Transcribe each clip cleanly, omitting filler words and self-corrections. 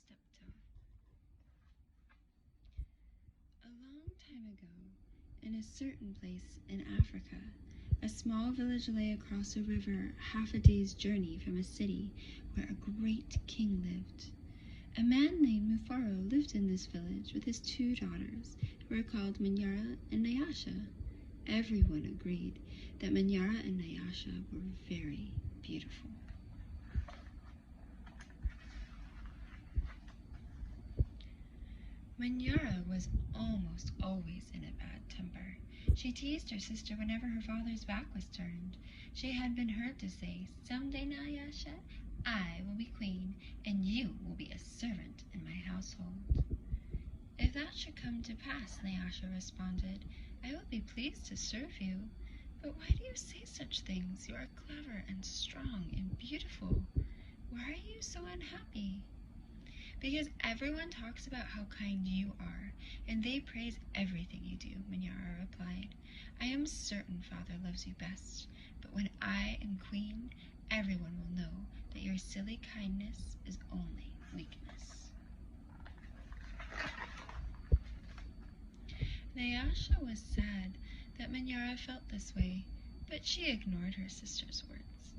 steptoe. A long time ago, in a certain place in Africa, a small village lay across a river half a day's journey from a city where a great king lived. A man named Mufaro lived in this village with his 2 daughters, who were called Manyara and Nyasha. Everyone agreed that Manyara and Nyasha were very beautiful. Manyara was almost always in a bad temper. She teased her sister whenever her father's back was turned. She had been heard to say, "Someday, Nyasha, I will be queen, and you will be a servant in my household." "If that should come to pass," Nyasha responded, "I will be pleased to serve you. But why do you say such things? You are clever and strong and beautiful. Why are you so unhappy?" "Because everyone talks about how kind you are, and they praise everything you do," Manyara replied. "I am certain Father loves you best, but when I am queen, everyone will know that your silly kindness is only weakness." Nyasha was sad that Manyara felt this way, but she ignored her sister's words.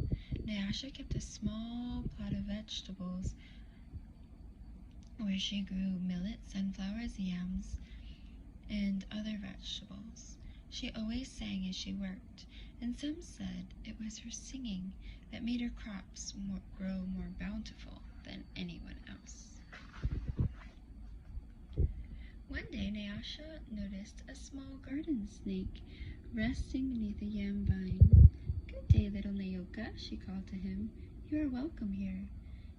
Nyasha kept a small plot of vegetables where she grew millet, sunflowers, yams, and other vegetables. She always sang as she worked, and some said it was her singing that made her crops grow more bountiful than anyone else. One day, Nyasha noticed a small garden snake resting beneath a yam vine. "Good day, little Nayoka," she called to him. "You are welcome here.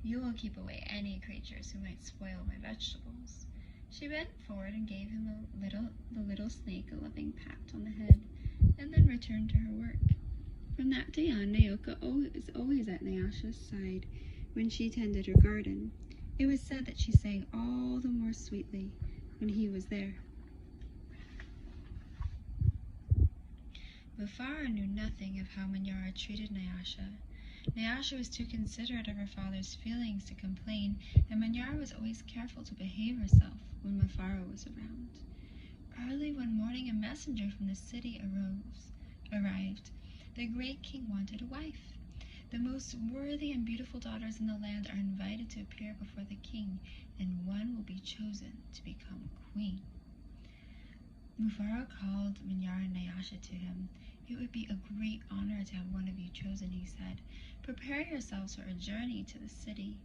You will keep away any creatures who might spoil my vegetables." She bent forward and gave him the little snake a loving pat on the head, and then returned to her work. From that day on, Nayoka was always at Nyasha's side when she tended her garden. It was said that she sang all the more sweetly when he was there. Mufaro knew nothing of how Manyara treated Nyasha. Nyasha was too considerate of her father's feelings to complain, and Manyara was always careful to behave herself when Mufaro was around. Early one morning, a messenger from the city arrived. The great king wanted a wife. The most worthy and beautiful daughters in the land are invited to appear before the king, and one will be chosen to become queen. Mufaro called Manyara and Nyasha to him. "It would be a great honor to have one of you chosen," he said. "Prepare yourselves for a journey to the city.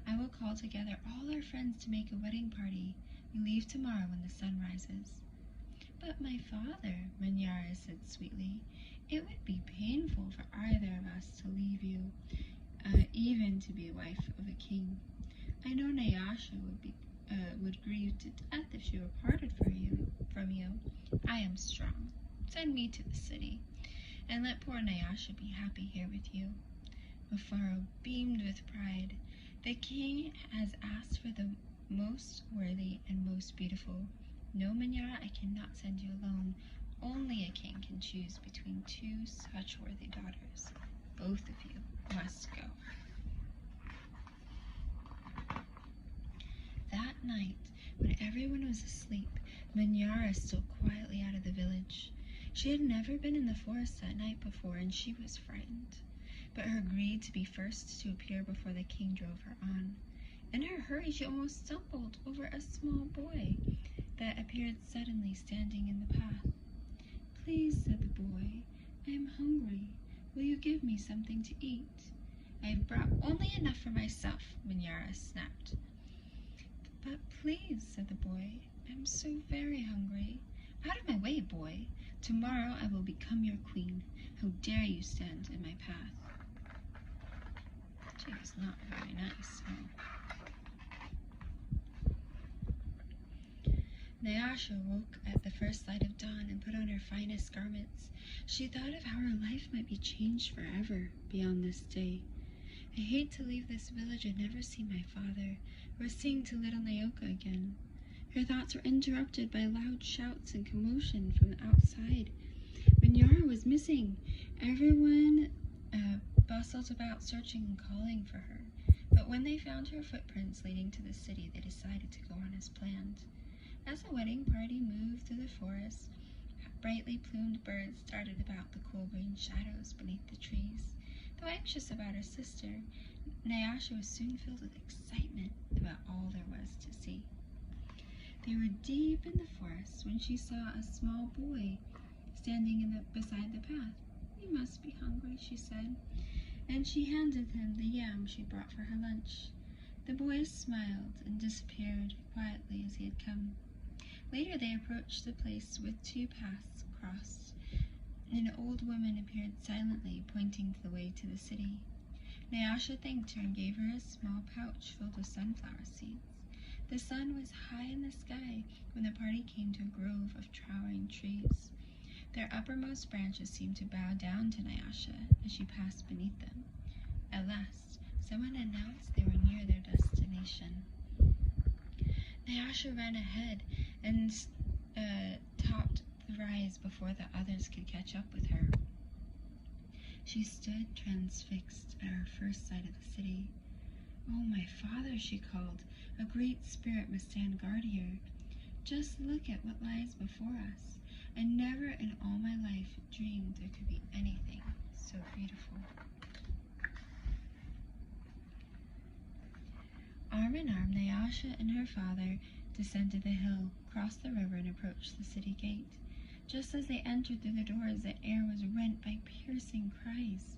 I will call together all our friends to make a wedding party. We leave tomorrow when the sun rises." "But my father," Manyara said sweetly, "it would be painful for either of us to leave you, even to be a wife of a king. I know Nyasha would grieve to death if she were parted from you. I am strong. Send me to the city, and let poor Nyasha be happy here with you." Mufaro beamed with pride. "The king has asked for the most worthy and most beautiful. No, Manyara, I cannot send you alone. Only a king can choose between 2 such worthy daughters. Both of you must go." That night, when everyone was asleep, Manyara stole quietly out of the village. She had never been in the forest that night before, and she was frightened. But her greed to be first to appear before the king drove her on. In her hurry, she almost stumbled over a small boy that appeared suddenly standing in the path. "Please," said the boy, "I am hungry. Will you give me something to eat?" "I have brought only enough for myself," Manyara snapped. "But please," said the boy, "I'm so very hungry." "Out of my way, boy. Tomorrow I will become your queen. How dare you stand in my path?" She was not very nice, Nyasha woke at the first light of dawn and put on her finest garments. She thought of how her life might be changed forever beyond this day. "I hate to leave this village and never see my father, or sing to little Nayoka again." Her thoughts were interrupted by loud shouts and commotion from the outside. Manyara was missing. Everyone bustled about searching and calling for her. But But when they found her footprints leading to the city, they decided to go on as planned. As the wedding party moved through the forest, brightly plumed birds darted about the cool green shadows beneath the trees. Though anxious about her sister, Nyasha was soon filled with excitement about all there was to see. They were deep in the forest when she saw a small boy standing beside the path. "You must be hungry," she said, and she handed him the yam she brought for her lunch. The boy smiled and disappeared quietly as he had come. Later they approached the place with two paths crossed. An old woman appeared silently, pointing the way to the city. Nyasha thanked her and gave her a small pouch filled with sunflower seeds. The sun was high in the sky when the party came to a grove of towering trees. Their uppermost branches seemed to bow down to Nyasha as she passed beneath them. At last, someone announced they were near their destination. Nyasha ran ahead and topped the rise before the others could catch up with her. She stood transfixed at her first sight of the city. "Oh, my father," she called, "a great spirit must stand guard here. Just look at what lies before us. I never in all my life dreamed there could be anything so beautiful." Arm in arm, Nyasha and her father descended the hill, crossed the river, and approached the city gate. Just as they entered through the doors, the air was rent by piercing cries.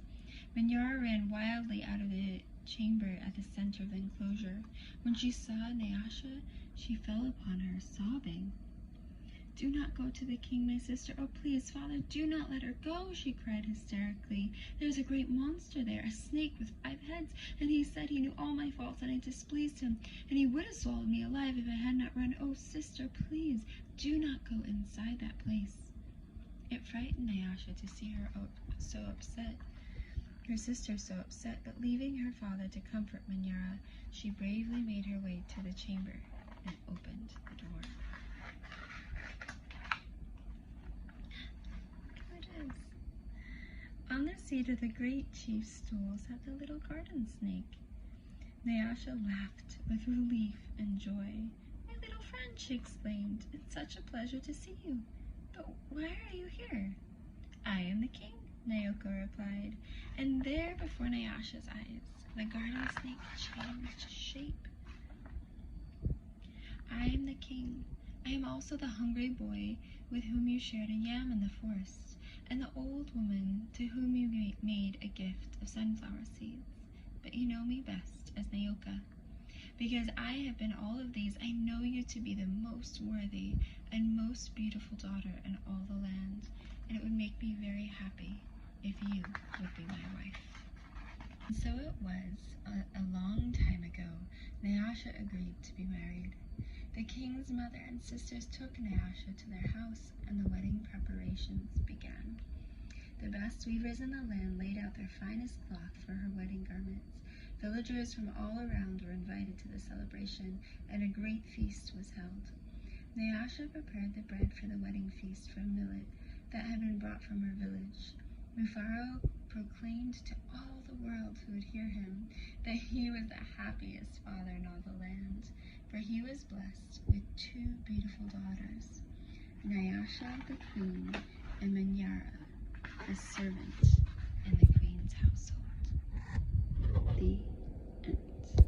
Manyara ran wildly out of the chamber at the center of the enclosure. When she saw Nyasha, she fell upon her, sobbing. "Do not go to the king, my sister. Oh, please, father, do not let her go," she cried hysterically. "There's a great monster there, a snake with 5 heads, and he said he knew all my faults and I displeased him, and he would have swallowed me alive if I had not run. Oh, sister, please, do not go inside that place." It frightened Nyasha to see her sister so upset, but leaving her father to comfort Manyara, she bravely made her way to the chamber and opened the door. On the seat of the great chief's stool sat the little garden snake. Nyasha laughed with relief and joy. "My little friend," she exclaimed, "it's such a pleasure to see you. But why are you here?" "I am the king," Naoko replied, and there before Nyasha's eyes, the garden snake changed shape. "I am the king. I am also the hungry boy with whom you shared a yam in the forest, and the old woman to whom you made a gift of sunflower seeds. But you know me best as Naoka. Because I have been all of these, I know you to be the most worthy and most beautiful daughter in all the land, and it would make me very happy if you would be my wife." And so it was, a long time ago, Nyasha agreed to be married. The king's mother and sisters took Nyasha to their house, and the wedding preparations began. The best weavers in the land laid out their finest cloth for her wedding garments. Villagers from all around were invited to the celebration, and a great feast was held. Nyasha prepared the bread for the wedding feast from millet that had been brought from her village. Mufaro proclaimed to all the world who would hear him that he was the happiest father in all the land, for he was blessed with 2 beautiful daughters, Nyasha the queen and Manyara the servant in the